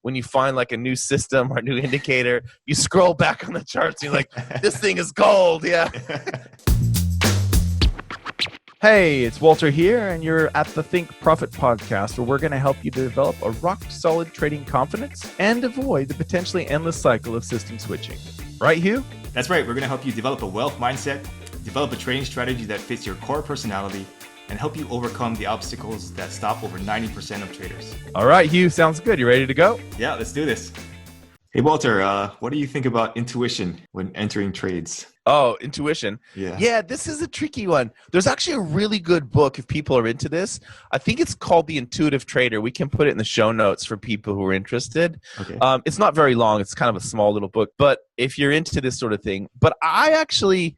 when you find like a new system or a new indicator, you scroll back on the charts and you're like, this thing is gold. Yeah. Hey, it's Walter here, and you're at the Think Profit podcast, where we're going to help you develop a rock-solid trading confidence and avoid the potentially endless cycle of system switching. Right, Hugh? That's right. We're going to help you develop a wealth mindset, develop a trading strategy that fits your core personality, and help you overcome the obstacles that stop over 90% of traders. All right, Hugh, sounds good. You ready to go? Yeah, let's do this. Hey, Walter, what do you think about intuition when entering trades? Oh, intuition. Yeah, this is a tricky one. There's actually a really good book if people are into this. I think it's called The Intuitive Trader. We can put it in the show notes for people who are interested. Okay. It's not very long. It's kind of a small little book. But if you're into this sort of thing, but I actually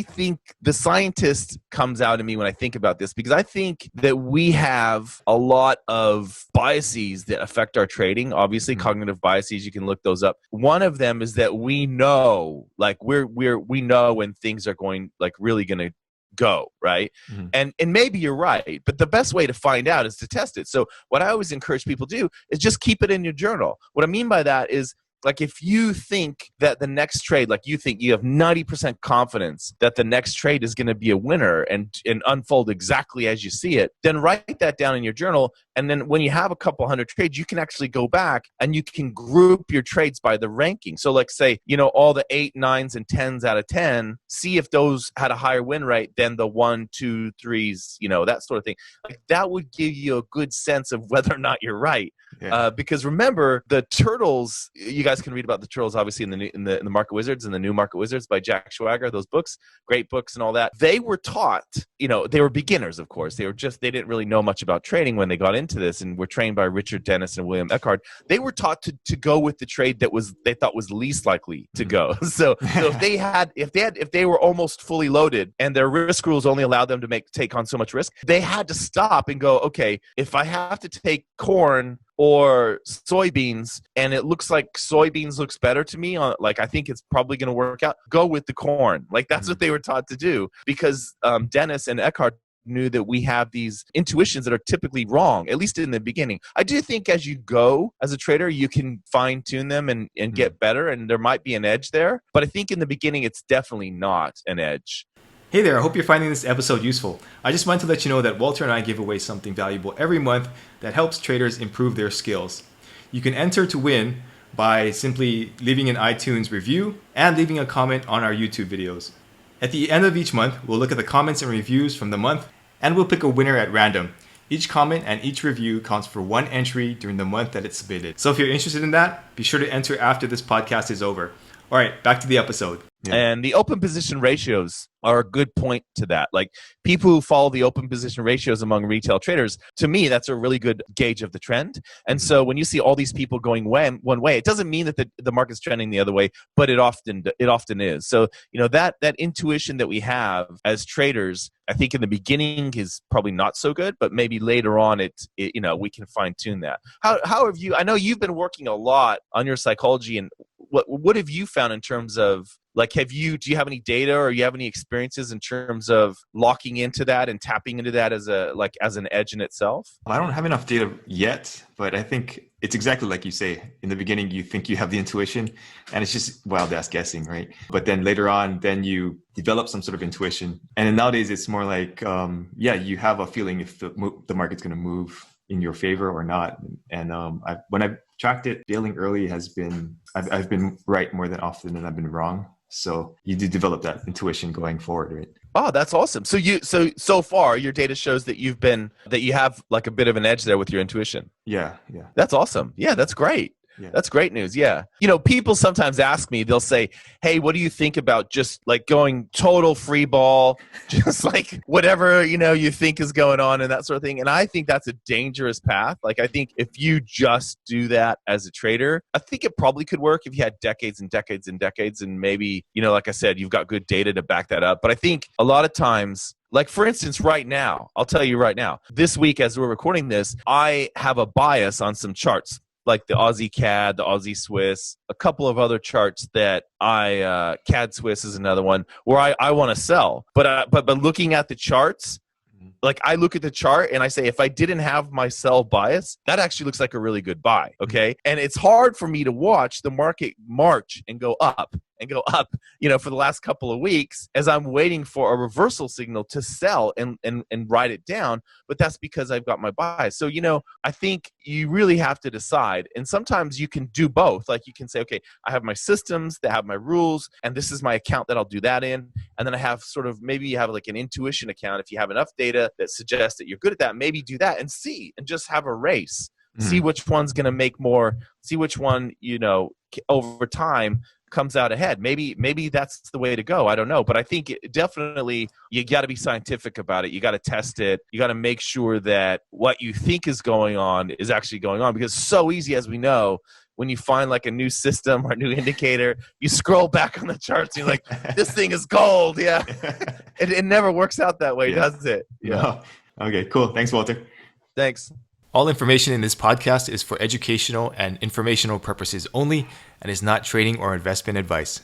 think the scientist comes out in me when I think about this, because I think that we have a lot of biases that affect our trading. Obviously, cognitive biases, you can look those up. One of them is that we know, like we know when things are going, like, really going to go, right? And maybe you're right, but the best way to find out is to test it. So what I always encourage people to do is just keep it in your journal. What I mean by that is, like, if you think that the next trade, like you think you have 90% confidence that the next trade is going to be a winner and unfold exactly as you see it, then write that down in your journal. And then when you have a couple hundred trades, you can actually go back and you can group your trades by the ranking. So like, say, all the 8, 9s, and 10s out of 10, see if those had a higher win rate than the 1, 2, 3s, that sort of thing. Like, that would give you a good sense of whether or not you're right. Yeah. Because remember, the turtles, you guys can read about the turtles obviously in the Market Wizards and the New Market Wizards by Jack Schwager, those books, great books and all that. They were taught, they were beginners, of course. They didn't really know much about trading when they got into this, and were trained by Richard Dennis and William Eckhart. They were taught to go with the trade that they thought was least likely to go. So if they were almost fully loaded and their risk rules only allowed them to take on so much risk, they had to stop and go, okay, if I have to take corn or soybeans and it looks like soybeans looks better to me, like I think it's probably going to work out, go with the corn. Like, that's what they were taught to do, because Dennis and Eckhart knew that we have these intuitions that are typically wrong, at least in the beginning. I do think as you go as a trader, you can fine tune them and get better, and there might be an edge there. But I think in the beginning, it's definitely not an edge. Hey there, I hope you're finding this episode useful. I just wanted to let you know that Walter and I give away something valuable every month that helps traders improve their skills. You can enter to win by simply leaving an iTunes review and leaving a comment on our YouTube videos. At the end of each month, we'll look at the comments and reviews from the month, and we'll pick a winner at random. Each comment and each review counts for one entry during the month that it's submitted. So if you're interested in that, be sure to enter after this podcast is over. All right, back to the episode. Yeah. And the open position ratios are a good point to that. Like, people who follow the open position ratios among retail traders, to me, that's a really good gauge of the trend. And so when you see all these people going one way, it doesn't mean that the market's trending the other way, but it often is. So, that intuition that we have as traders, I think in the beginning is probably not so good, but maybe later on we can fine tune that. How have you, I know you've been working a lot on your psychology, and what have you found in terms of, like, do you have any data or you have any experiences in terms of locking into that and tapping into that as an edge in itself? I don't have enough data yet, but I think it's exactly like you say. In the beginning, you think you have the intuition, and it's just wild ass guessing, right? But then later on, then you develop some sort of intuition. And then nowadays, it's more like, you have a feeling if the market's going to move in your favor or not. And when I've tracked it, bailing early I've been right more than often than I've been wrong. So you do develop that intuition going forward, right? Oh, that's awesome. So far your data shows that you have like a bit of an edge there with your intuition. Yeah. That's awesome. Yeah, that's great. Yeah. That's great news. Yeah. People sometimes ask me, they'll say, hey, what do you think about just like going total free ball, just like whatever, you think is going on and that sort of thing. And I think that's a dangerous path. Like, I think if you just do that as a trader, I think it probably could work if you had decades and decades and decades. And maybe, like I said, you've got good data to back that up. But I think a lot of times, like, for instance, right now, I'll tell you right now, this week as we're recording this, I have a bias on some charts, like the Aussie CAD, the Aussie Swiss, a couple of other charts that CAD Swiss is another one where I want to sell. But looking at the charts, like I look at the chart and I say, if I didn't have my sell bias, that actually looks like a really good buy. Okay. And it's hard for me to watch the market march and go up, for the last couple of weeks as I'm waiting for a reversal signal to sell and write it down. But that's because I've got my bias. So, I think you really have to decide. And sometimes you can do both. Like you can say, okay, I have my systems that have my rules, and this is my account that I'll do that in. And then I have maybe you have like an intuition account. If you have enough data that suggests that you're good at that, maybe do that and just have a race. See which one's going to make more, see which one, over time comes out ahead. Maybe that's the way to go. I don't know. But I think definitely you got to be scientific about it. You got to test it. You got to make sure that what you think is going on is actually going on, because it's so easy, as we know, when you find like a new system or a new indicator, you scroll back on the charts and you're like, this thing is gold. Yeah. It never works out that way, does it? Yeah. No. Okay, cool. Thanks, Walter. Thanks. All information in this podcast is for educational and informational purposes only and is not trading or investment advice.